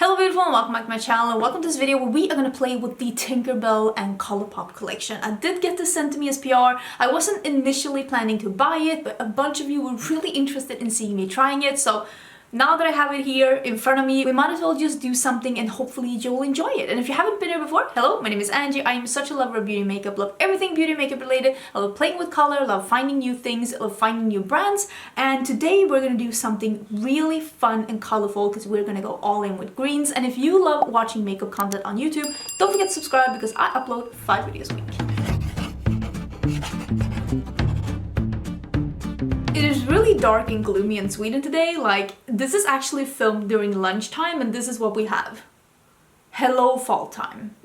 Hello beautiful and welcome back to my channel, and welcome to this video where we are going to play with the Tinkerbell and Colourpop collection. I did get this sent to me as PR. I wasn't initially planning to buy it, but a bunch of you were really interested in seeing me trying it, so now that I have it here in front of me, we might as well just do something and hopefully you'll enjoy it. And if you haven't been here before, hello, my name is Angie. I am such a lover of beauty and makeup, love everything beauty and makeup related. I love playing with color, love finding new things, love finding new brands. And today we're gonna do something really fun and colorful because we're gonna go all in with greens. And if you love watching makeup content on YouTube, don't forget to subscribe because I upload 5 videos a week. It is really dark and gloomy in Sweden today. Like, this is actually filmed during lunchtime and this is what we have. Hello fall time.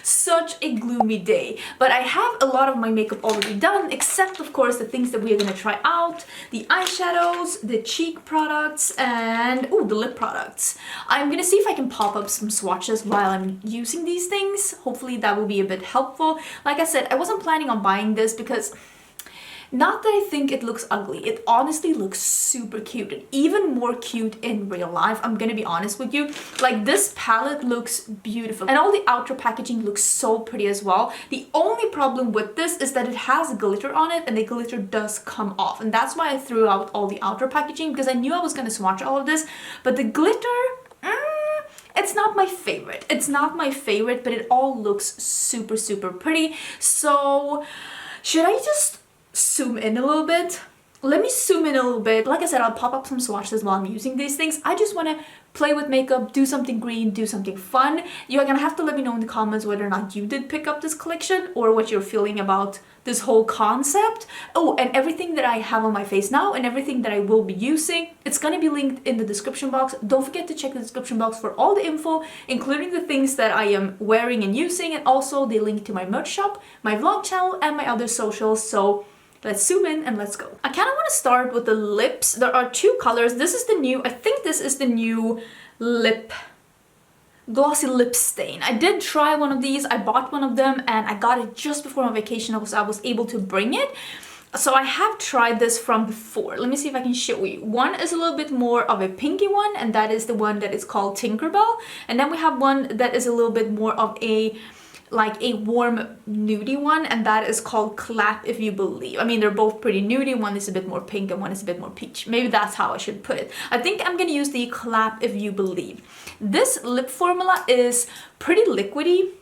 Such a gloomy day, but I have a lot of my makeup already done, except of course the things that we are gonna try out: the eyeshadows, the cheek products, and the lip products. I'm gonna see if I can pop up some swatches while I'm using these things. Hopefully that will be a bit helpful. Like I said, I wasn't planning on buying this because not that I think it looks ugly, it honestly looks super cute and even more cute in real life. I'm gonna be honest with you. Like, this palette looks beautiful and all the outer packaging looks so pretty as well. The only problem with this is that it has glitter on it and the glitter does come off, and that's why I threw out all the outer packaging, because I knew I was gonna swatch all of this, but the glitter, it's not my favorite. It's not my favorite, but it all looks super pretty. So should I just zoom in a little bit? Let me zoom in a little bit. Like I said, I'll pop up some swatches while I'm using these things. I just want to play with makeup, do something green, do something fun. You're gonna have to let me know in the comments whether or not you did pick up this collection or what you're feeling about this whole concept. Oh, and everything that I have on my face now and everything that I will be using, it's gonna be linked in the description box. Don't forget to check the description box for all the info, including the things that I am wearing and using, and also the link to my merch shop, my vlog channel, and my other socials. So let's zoom in and let's go. I kind of want to start with the lips. There are two colors. This is the new, I think this is the new glossy lip stain. I did try one of these. I bought one of them and I got it just before my vacation. I was able to bring it. So I have tried this from before. Let me see if I can show you. One is a little bit more of a pinky one, and that is the one that is called Tinkerbell. And then we have one that is a little bit more of a warm nudie one, and that is called Clap If You Believe. I mean, they're both pretty nudie. One is a bit more pink and one is a bit more peach. Maybe that's how I should put it. I think I'm gonna use the Clap If You Believe. This lip formula is pretty liquidy,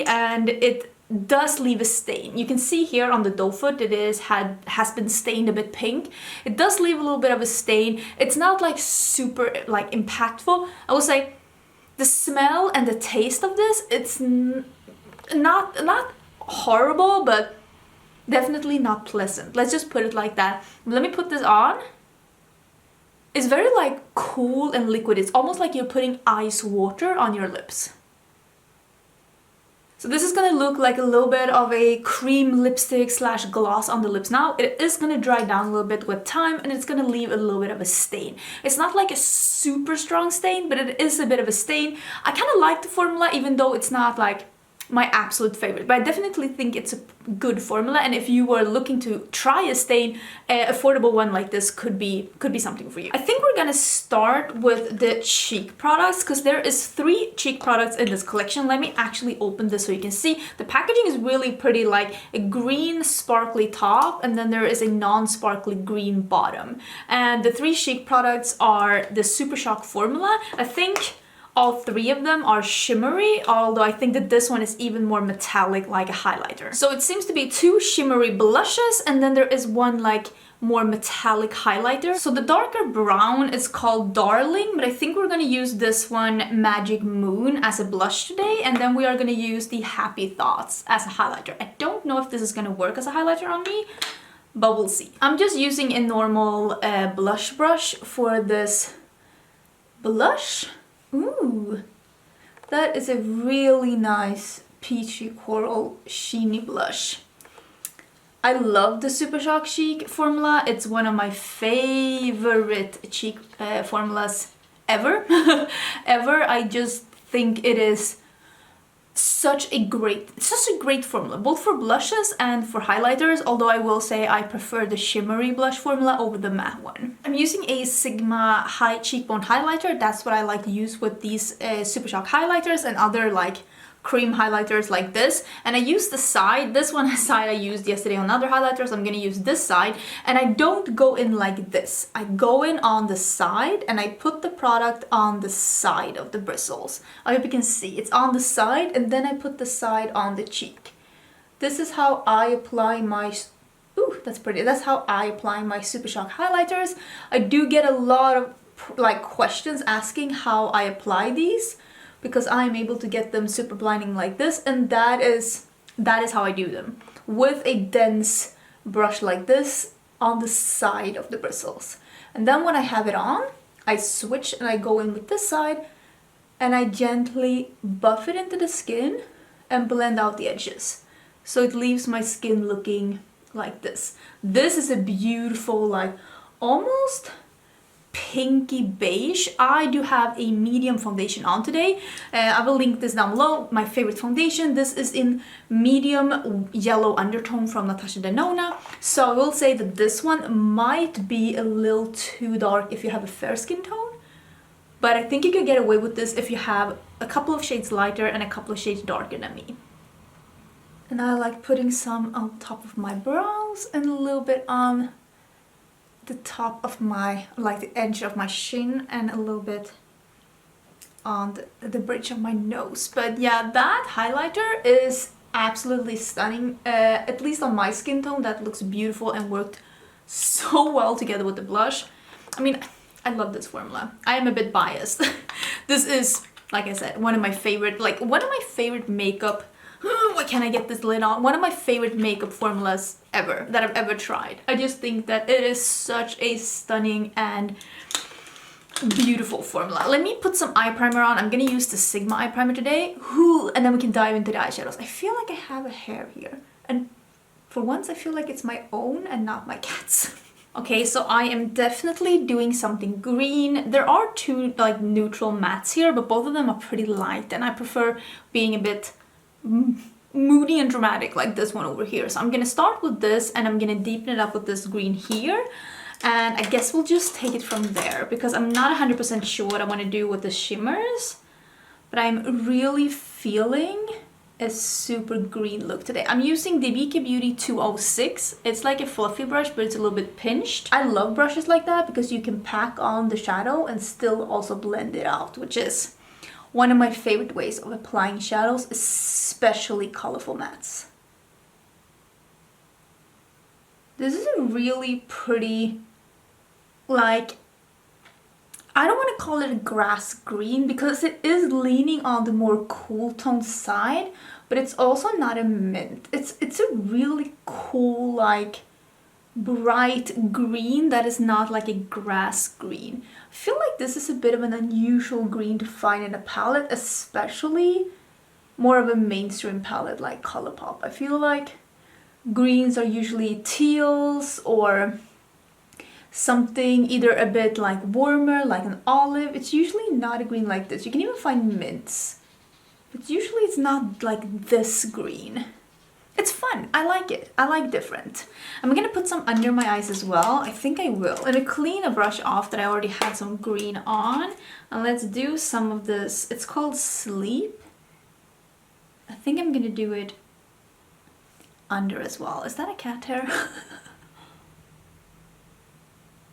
and it does leave a stain. You can see here on the doe foot it has been stained a bit pink. It does leave a little bit of a stain. It's not like super like impactful. I will say the smell and the taste of this, it's not horrible, but definitely not pleasant. Let's just put it like that. Let me put this on. It's very like cool and liquid. It's almost like you're putting ice water on your lips. So this is gonna look like a little bit of a cream lipstick slash gloss on the lips. Now it is gonna dry down a little bit with time and it's gonna leave a little bit of a stain. It's not like a super strong stain, but it is a bit of a stain. I kind of like the formula, even though it's not like my absolute favorite, but I definitely think it's a good formula, and if you were looking to try a stain, an affordable one like this could be something for you. I think we're gonna start with the cheek products because there is 3 cheek products in this collection. Let me actually open this so you can see. The packaging is really pretty, like a green sparkly top and then there is a non-sparkly green bottom. And the 3 cheek products are the Super Shock formula. I think all 3 of them are shimmery, although I think that this one is even more metallic, like a highlighter. So it seems to be 2 shimmery blushes and then there is one like more metallic highlighter. So the darker brown is called Darling, but I think we're gonna use this one, Magic Moon, as a blush today, and then we are gonna use the Happy Thoughts as a highlighter. I don't know if this is gonna work as a highlighter on me, but we'll see. I'm just using a normal blush brush for this blush. Ooh, that is a really nice peachy coral sheeny blush. I love the Super Shock Cheek formula. It's one of my favorite cheek formulas ever. I just think it is such a great formula, both for blushes and for highlighters, although I will say I prefer the shimmery blush formula over the matte one. I'm using a Sigma high cheekbone highlighter. That's what I like to use with these Super Shock highlighters and other like cream highlighters like this. And I use the side, this one side I used yesterday on other highlighters. I'm gonna use this side, and I don't go in like this. I go in on the side and I put the product on the side of the bristles. I hope you can see, it's on the side, and then I put the side on the cheek. This is how I apply my, ooh, that's pretty. That's how I apply my Super Shock highlighters. I do get a lot of like questions asking how I apply these, because I'm able to get them super blinding like this, and that is how I do them, with a dense brush like this on the side of the bristles. And then when I have it on, I switch and I go in with this side and I gently buff it into the skin and blend out the edges, so it leaves my skin looking like this. This is a beautiful, like almost pinky beige. I do have a medium foundation on today. I will link this down below, my favorite foundation. This is in medium yellow undertone from Natasha Denona. So I will say that this one might be a little too dark if you have a fair skin tone, but I think you can get away with this if you have a couple of shades lighter and a couple of shades darker than me. And I like putting some on top of my brows and a little bit on the top of my, like the edge of my chin, and a little bit on the bridge of my nose. But yeah, that highlighter is absolutely stunning. At least on my skin tone, that looks beautiful and worked so well together with the blush. I mean, I love this formula. I am a bit biased. This is, like I said, one of my favorite makeup, why can't I get this lid on? One of my favorite makeup formulas ever, that I've ever tried. I just think that it is such a stunning and beautiful formula. Let me put some eye primer on. I'm gonna use the Sigma eye primer today. And then we can dive into the eyeshadows. I feel like I have a hair here, and for once I feel like it's my own and not my cat's. Okay, so I am definitely doing something green. There are two like neutral mattes here, but both of them are pretty light, and I prefer being a bit moody and dramatic like this one over here. So I'm gonna start with this, and I'm gonna deepen it up with this green here, and I guess we'll just take it from there, because I'm not 100% sure what I want to do with the shimmers, but I'm really feeling a super green look today. I'm using the OPV Beauty 206. It's like a fluffy brush, but it's a little bit pinched. I love brushes like that because you can pack on the shadow and still also blend it out, which is one of my favorite ways of applying shadows, especially colorful mattes. This is a really pretty, like, I don't want to call it a grass green because it is leaning on the more cool toned side, but it's also not a mint. It's a really cool, like, bright green that is not like a grass green. I feel like this is a bit of an unusual green to find in a palette, especially more of a mainstream palette like Colourpop. I feel like greens are usually teals or something either a bit like warmer, like an olive. It's usually not a green like this. You can even find mints, but usually it's not like this green. It's fun. I like it. I like different. I'm gonna put some under my eyes as well. I think I will. I'm gonna clean a brush off that I already had some green on, and let's do some of this. It's called Sleep. I think I'm gonna do it under as well. Is that a cat hair?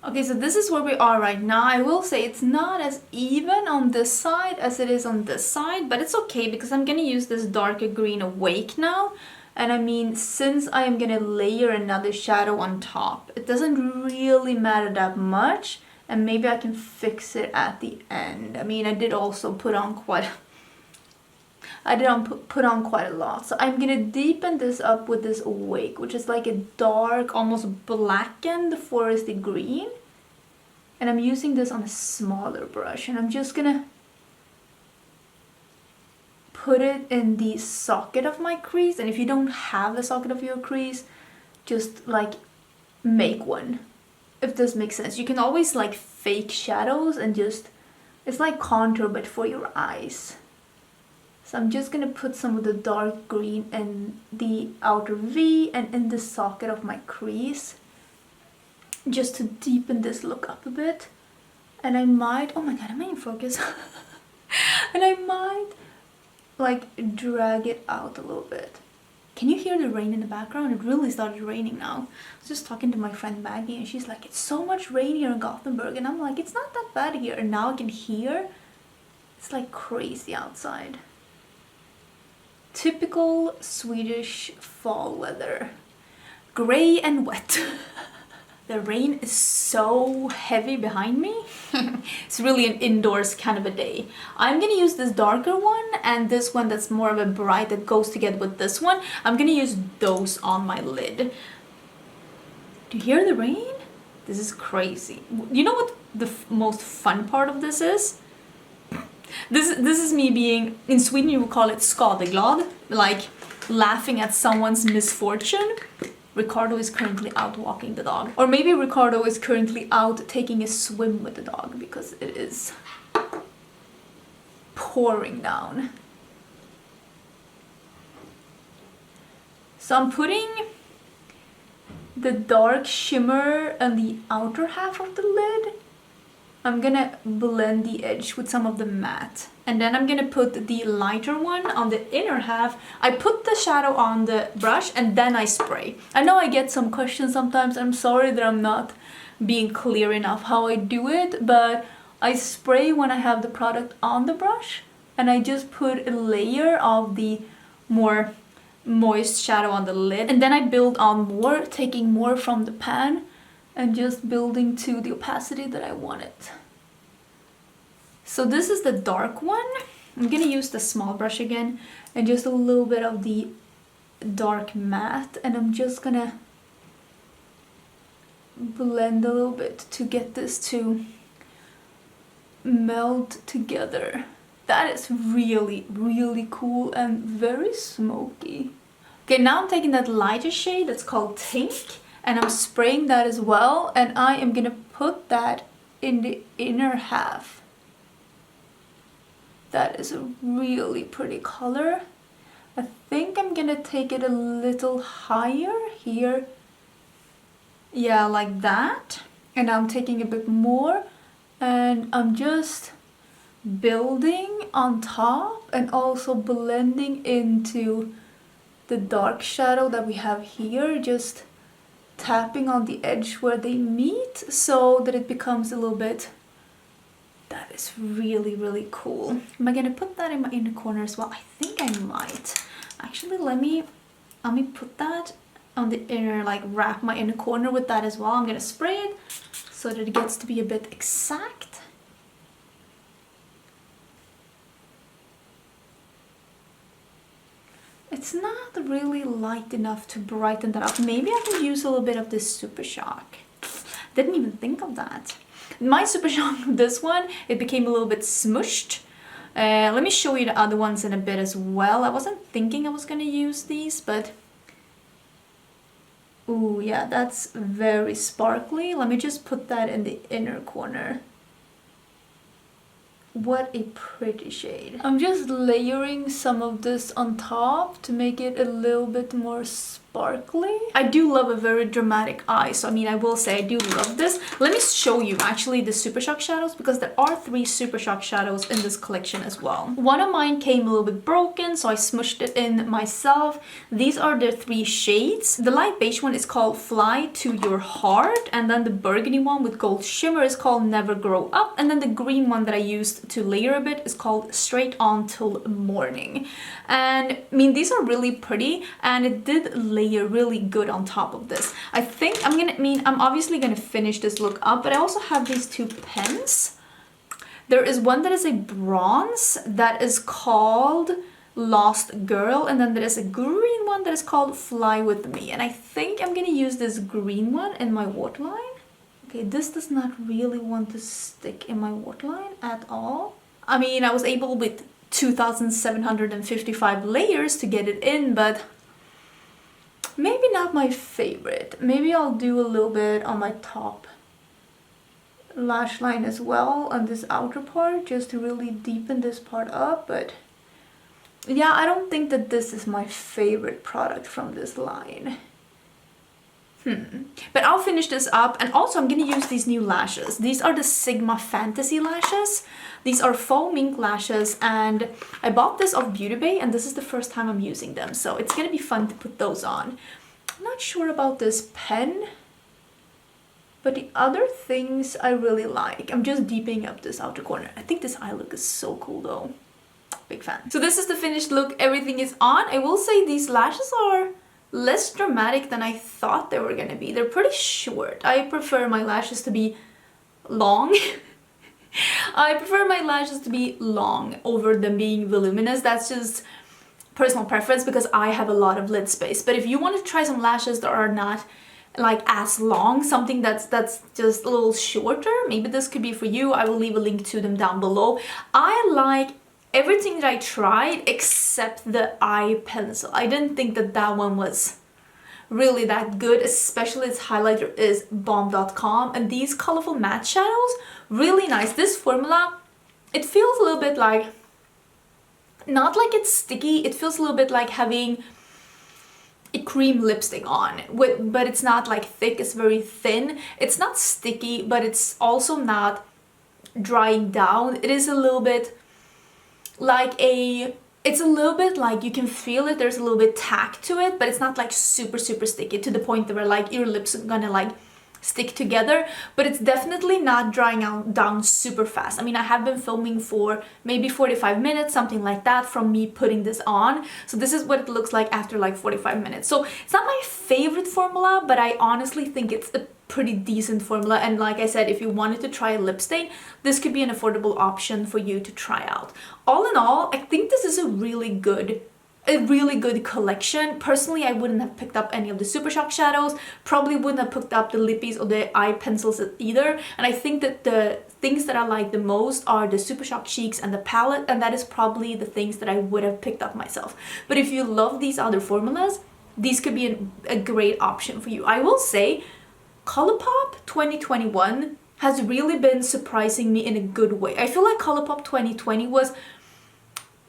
Okay, so this is where we are right now. I will say it's not as even on this side as it is on this side, but it's okay because I'm gonna use this darker green Awake now. And I mean, since I am gonna layer another shadow on top, it doesn't really matter that much, and maybe I can fix it at the end. I mean, I did also put on quite a lot. So I'm gonna deepen this up with this Awake, which is like a dark, almost blackened foresty green. And I'm using this on a smaller brush, and I'm just gonna put it in the socket of my crease. And if you don't have the socket of your crease, just like make one, if this makes sense. You can always like fake shadows and just, it's like contour but for your eyes. So I'm just gonna put some of the dark green in the outer V and in the socket of my crease, just to deepen this look up a bit. And I might, oh my god, am I in focus? And I might like drag it out a little bit. Can you hear the rain in the background? It really started raining now. I was just talking to my friend Maggie and she's like, it's so much rain here in Gothenburg. And I'm like, it's not that bad here. And now I can hear it's like crazy outside. Typical Swedish fall weather. Gray and wet. The rain is so heavy behind me. It's really an indoors kind of a day. I'm gonna use this darker one and this one that's more of a bright that goes together with this one. I'm gonna use those on my lid. Do you hear the rain? This is crazy. You know what the most fun part of this is? This is me being, in Sweden you would call it skadeglad, like laughing at someone's misfortune. Ricardo is currently out walking the dog. Or maybe Ricardo is currently out taking a swim with the dog because it is pouring down. So I'm putting the dark shimmer on the outer half of the lid. I'm gonna blend the edge with some of the matte. And then I'm gonna put the lighter one on the inner half. I put the shadow on the brush and then I spray. I know I get some questions sometimes. I'm sorry that I'm not being clear enough how I do it, but I spray when I have the product on the brush and I just put a layer of the more moist shadow on the lid. And then I build on more, taking more from the pan and just building to the opacity that I want it. So this is the dark one. I'm gonna use the small brush again and just a little bit of the dark matte, and I'm just gonna blend a little bit to get this to meld together. That is really, really cool and very smoky. Okay, now I'm taking that lighter shade that's called Tink and I'm spraying that as well, and I am gonna put that in the inner half. That is a really pretty color. I think I'm gonna take it a little higher here. Yeah, like that. And I'm taking a bit more and I'm just building on top and also blending into the dark shadow that we have here, just tapping on the edge where they meet so that it becomes a little bit. That is really, really cool. Am I gonna put that in my inner corner as well? I think I might. Actually, let me put that on the inner, like wrap my inner corner with that as well. I'm gonna spray it so that it gets to be a bit exact. It's not really light enough to brighten that up. Maybe I can use a little bit of this Super Shock. Didn't even think of that. My Super Shock, this one, it became a little bit smushed. Let me show you the other ones in a bit as well. I wasn't thinking I was gonna use these, but ooh, yeah, that's very sparkly. Let me just put that in the inner corner. What a pretty shade. I'm just layering some of this on top to make it a little bit more sparkly. I do love a very dramatic eye, so I mean, I will say I do love this. Let me show you actually the Super Shock shadows, because there are 3 Super Shock shadows in this collection as well. One of mine came a little bit broken, so I smushed it in myself. These are the 3 shades. The light beige one is called Fly to Your Heart, and then the burgundy one with gold shimmer is called Never Grow Up, and then the green one that I used to layer a bit is called Straight On Till Morning. And I mean, these are really pretty, and it did layer really good on top of this. I think I'm obviously gonna finish this look up, but I also have these 2 pens. There is one that is a bronze that is called Lost Girl, and then there is a green one that is called Fly With Me, and I think I'm gonna use this green one in my waterline. Okay, this does not really want to stick in my waterline at all. I mean, I was able with 2,755 layers to get it in, but maybe not my favorite. Maybe I'll do a little bit on my top lash line as well on this outer part, just to really deepen this part up, but Yeah, I don't think that this is my favorite product from this line. But I'll finish this up, and also I'm gonna use these new lashes. These are the Sigma Fantasy lashes. These are faux mink lashes, and I bought this off Beauty Bay, and this is the first time I'm using them, so it's gonna be fun to put those on. I'm not sure about this pen, but the other things I really like. I'm just deepening up this outer corner. I think this eye look is so cool though. Big fan. So this is the finished look. Everything is on. I will say these lashes are less dramatic than I thought they were gonna be. They're pretty short. I prefer my lashes to be long. I prefer my lashes to be long over them being voluminous. That's just personal preference because I have a lot of lid space. But if you want to try some lashes that are not like as long, something that's just a little shorter, maybe this could be for you. I will leave a link to them down below. I like everything that I tried except the eye pencil. I didn't think that that one was really that good, especially its highlighter is bomb.com, and these colorful matte shadows, really nice. This formula, it feels a little bit like, not like it's sticky, it feels a little bit like having a cream lipstick on, but it's not like thick, it's very thin. It's not sticky, but it's also not drying down. It is a little bit like it's a little bit like you can feel it, there's a little bit tack to it, but it's not like super sticky to the point where like your lips are gonna like stick together, but it's definitely not drying down super fast. I mean, I have been filming for maybe 45 minutes, something like that, from me putting this on. So this is what it looks like after like 45 minutes. So it's not my favorite formula, but I honestly think it's a pretty decent formula. And like I said, if you wanted to try a lip stain, this could be an affordable option for you to try out. All in all, I think this is a really good collection. Personally, I wouldn't have picked up any of the Super Shock shadows, probably wouldn't have picked up the lippies or the eye pencils either, and I think that the things that I like the most are the Super Shock cheeks and the palette, and that is probably the things that I would have picked up myself. But if you love these other formulas, these could be a great option for you. I will say Colourpop 2021 has really been surprising me in a good way. I feel like Colourpop 2020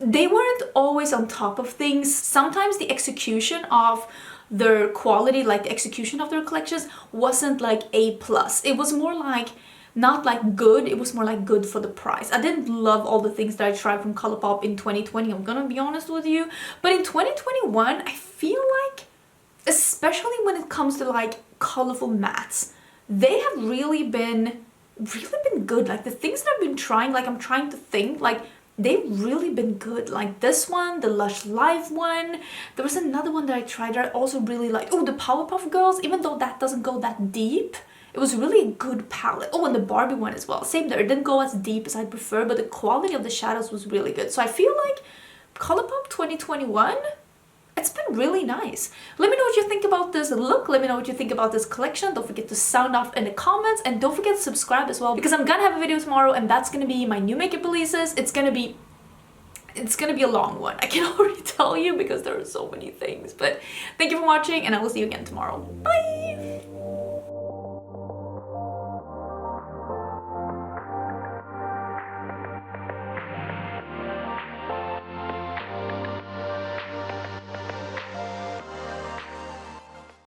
they weren't always on top of things. Sometimes the execution of their quality, like the execution of their collections, wasn't like A+. It was more like, not like good, it was more like good for the price. I didn't love all the things that I tried from Colourpop in 2020, I'm gonna be honest with you. But in 2021, I feel like, especially when it comes to like colorful mattes, they have really been good. Like the things that I've been trying, like I'm trying to think, like they've really been good. Like this one, the Lush Live one. There was another one that I tried that I also really liked. Oh, the Powerpuff Girls, even though that doesn't go that deep, it was really a good palette. Oh, and the Barbie one as well. Same there. It didn't go as deep as I'd prefer, but the quality of the shadows was really good. So I feel like Colourpop 2021, it's been really nice. Let me know what you think about this look. Let me know what you think about this collection. Don't forget to sound off in the comments, and don't forget to subscribe as well, because I'm gonna have a video tomorrow, and that's gonna be my new makeup releases. It's gonna be a long one. I can already tell you because there are so many things. But thank you for watching, and I will see you again tomorrow. Bye!